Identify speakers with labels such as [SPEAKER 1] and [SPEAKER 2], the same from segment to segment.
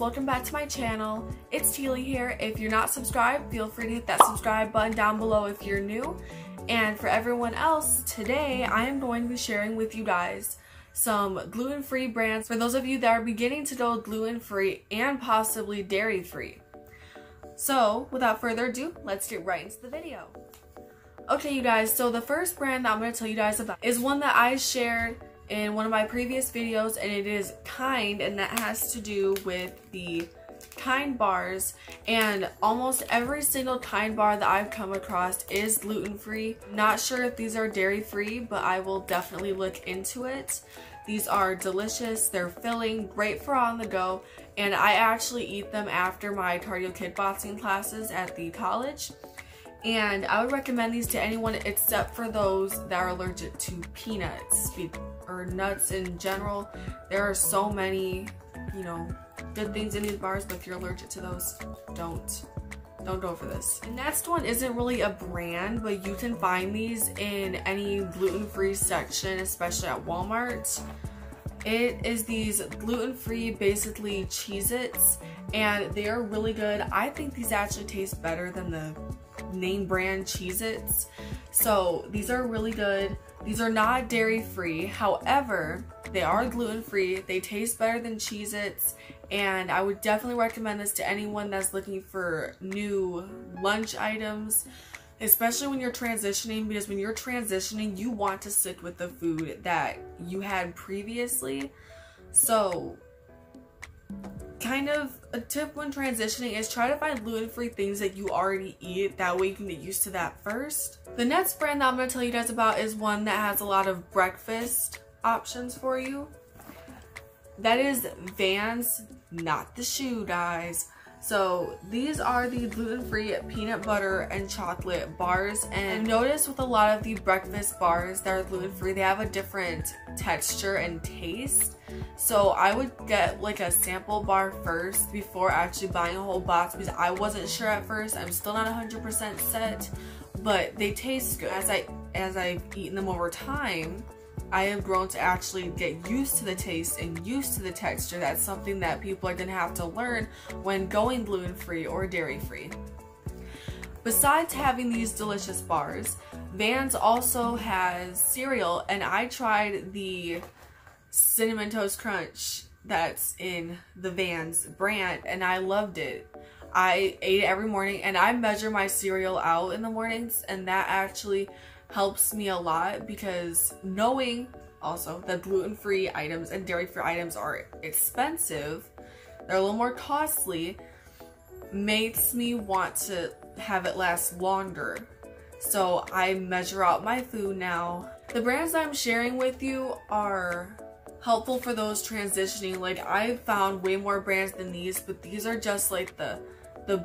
[SPEAKER 1] welcome back to my channel. It's Teely here. If you're not subscribed, feel free to hit that subscribe button down below if you're new. And for everyone else, today I am going to be sharing with you guys some gluten-free brands for those of you that are beginning to go gluten-free and possibly dairy-free. So without further ado, let's get right into the video. Okay, you guys, so the first brand that I'm going to tell you guys about is one that I shared in one of my previous videos, and it is Kind, and that has to do with the Kind bars. And almost every single Kind bar that I've come across is gluten-free. Not sure if these are dairy-free, but I will definitely look into it. These are delicious, they're filling, great for on the go, and I actually eat them after my cardio kickboxing classes at the college. And I would recommend these to anyone except for those that are allergic to peanuts or nuts in general. There are so many, good things in these bars, but if you're allergic to those, don't go for this. The next one isn't really a brand, but you can find these in any gluten-free section, especially at Walmart. It is these gluten-free, basically Cheez-Its, and they are really good. I think these actually taste better than the name brand Cheez-Its. So these are really good. These are not dairy-free, however, they are gluten-free. They taste better than Cheez-Its, and I would definitely recommend this to anyone that's looking for new lunch items, especially when you're transitioning, because when you're transitioning, you want to stick with the food that you had previously. So kind of a tip when transitioning is try to find gluten-free things that you already eat. That way you can get used to that first. The next brand that I'm going to tell you guys about is one that has a lot of breakfast options for you. That is Vans, not the shoe, guys. So these are the gluten-free peanut butter and chocolate bars, and notice with a lot of the breakfast bars that are gluten-free, they have a different texture and taste. So I would get like a sample bar first before actually buying a whole box, because I wasn't sure at first. I'm still not 100% set, but they taste good. As I've eaten them over time, I have grown to actually get used to the taste and used to the texture. That's something that people are going to have to learn when going gluten-free or dairy-free. Besides having these delicious bars, Vans also has cereal, and I tried the Cinnamon Toast Crunch that's in the Vans brand, and I loved it. I ate it every morning, and I measure my cereal out in the mornings, and that actually helps me a lot, because knowing also that gluten-free items and dairy-free items are expensive, they're a little more costly, makes me want to have it last longer. So I measure out my food now. The brands I'm sharing with you are helpful for those transitioning. Like, I've found way more brands than these, but these are just like the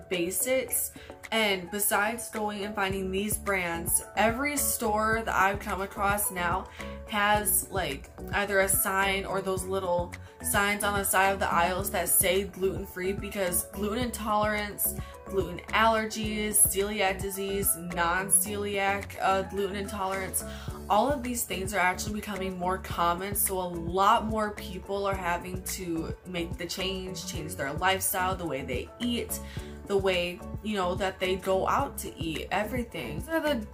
[SPEAKER 1] basics. And besides going and finding these brands, every store that I've come across now has like either a sign or those little signs on the side of the aisles that say gluten-free, because gluten intolerance, gluten allergies, celiac disease, non-celiac gluten intolerance, all of these things are actually becoming more common. So a lot more people are having to make the change their lifestyle, the way they eat, the way, that they go out to eat, everything.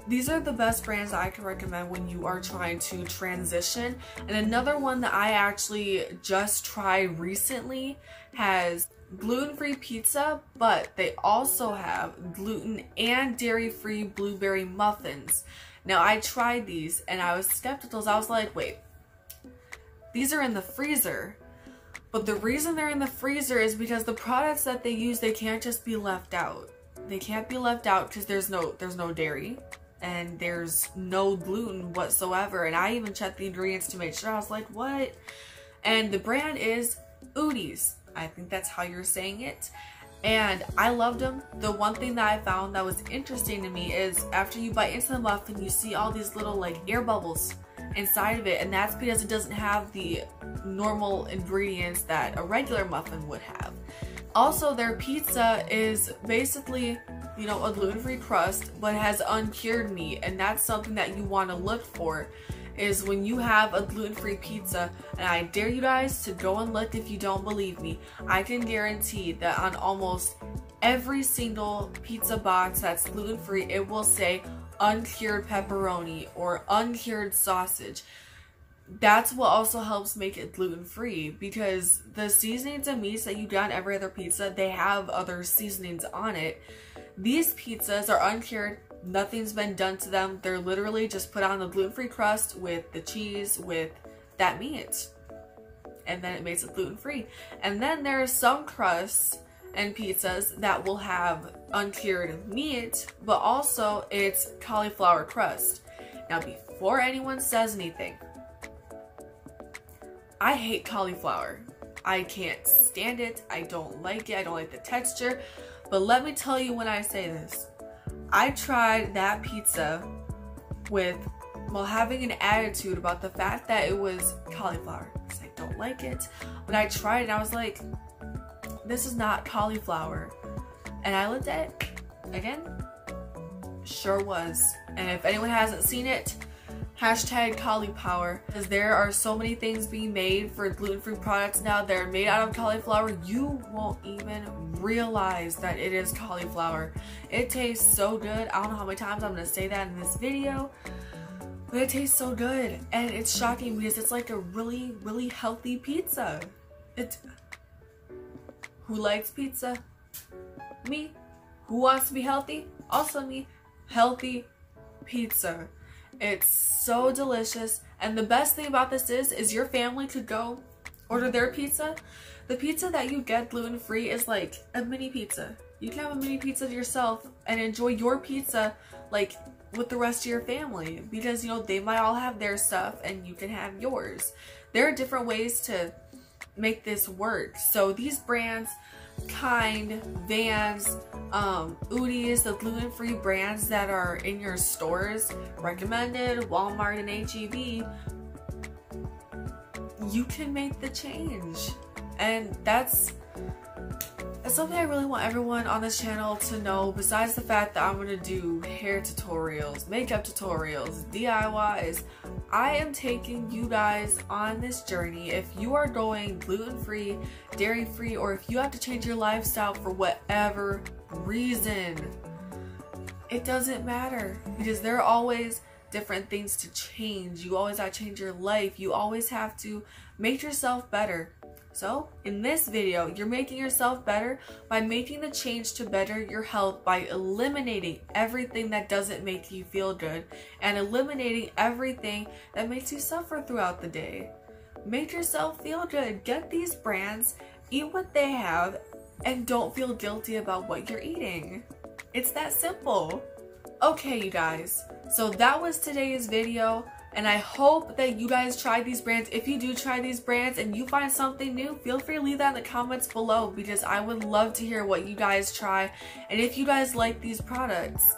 [SPEAKER 1] These are the best brands that I can recommend when you are trying to transition. And another one that I actually just tried recently has gluten-free pizza, but they also have gluten and dairy-free blueberry muffins. Now, I tried these and I was skeptical. I was like, wait, these are in the freezer. But the reason they're in the freezer is because the products that they use, they can't just be left out. They can't be left out because there's no dairy and there's no gluten whatsoever. And I even checked the ingredients to make sure. I was like, what? And the brand is Udi's. I think that's how you're saying it. And I loved them. The one thing that I found that was interesting to me is after you bite into the muffin, you see all these little like air bubbles inside of it, and that's because it doesn't have the normal ingredients that a regular muffin would have. Also, their pizza is basically, a gluten-free crust, but has uncured meat, and that's something that you want to look for. is when you have a gluten-free pizza, and I dare you guys to go and look if you don't believe me. I can guarantee that on almost every single pizza box that's gluten-free, it will say uncured pepperoni or uncured sausage. That's what also helps make it gluten-free, because the seasonings and meats that you get on every other pizza, they have other seasonings on it. These pizzas are uncured, nothing's been done to them. They're literally just put on the gluten-free crust with the cheese, with that meat, and then it makes it gluten-free. And then there are some crusts and pizzas that will have uncured meat, but also it's cauliflower crust. Now, before anyone says anything, I hate cauliflower. I can't stand it. I don't like it. I don't like the texture. But let me tell you when I say this. I tried that pizza with, well, having an attitude about the fact that it was cauliflower, because I don't like it. When I tried it, I was like, this is not cauliflower. And I looked at it again. Sure was. And if anyone hasn't seen it, hashtag cauliflower, because there are so many things being made for gluten-free products now that are made out of cauliflower, you won't even realize that it is cauliflower. It tastes so good. I don't know how many times I'm going to say that in this video, but it tastes so good. And it's shocking because it's like a really, really healthy pizza. Who likes pizza? Me. Who wants to be healthy? Also me. Healthy pizza. It's so delicious, and the best thing about this is your family could go order their pizza. The pizza that you get gluten-free is like a mini pizza. You can have a mini pizza to yourself and enjoy your pizza like with the rest of your family, because you know they might all have their stuff and you can have yours. There are different ways to make this work. So these brands, Kind, Vans, Udi's, the gluten-free brands that are in your stores, recommended, Walmart and H-E-B, you can make the change. And that's something I really want everyone on this channel to know, besides the fact that I'm going to do hair tutorials, makeup tutorials, DIYs. I am taking you guys on this journey. If you are going gluten-free, dairy-free, or if you have to change your lifestyle for whatever reason, it doesn't matter, because there are always different things to change. You always have to change your life. You always have to make yourself better. So in this video, you're making yourself better by making the change to better your health by eliminating everything that doesn't make you feel good and eliminating everything that makes you suffer throughout the day. Make yourself feel good. Get these brands, eat what they have, and don't feel guilty about what you're eating. It's that simple. Okay, you guys, so that was today's video. And I hope that you guys try these brands. If you do try these brands and you find something new, feel free to leave that in the comments below, because I would love to hear what you guys try and if you guys like these products.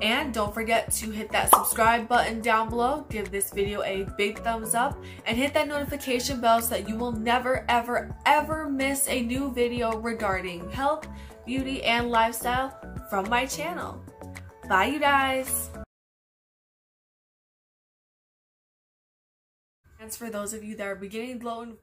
[SPEAKER 1] And don't forget to hit that subscribe button down below, give this video a big thumbs up, and hit that notification bell so that you will never, ever, ever miss a new video regarding health, beauty, and lifestyle from my channel. Bye, you guys! And for those of you that are beginning glow.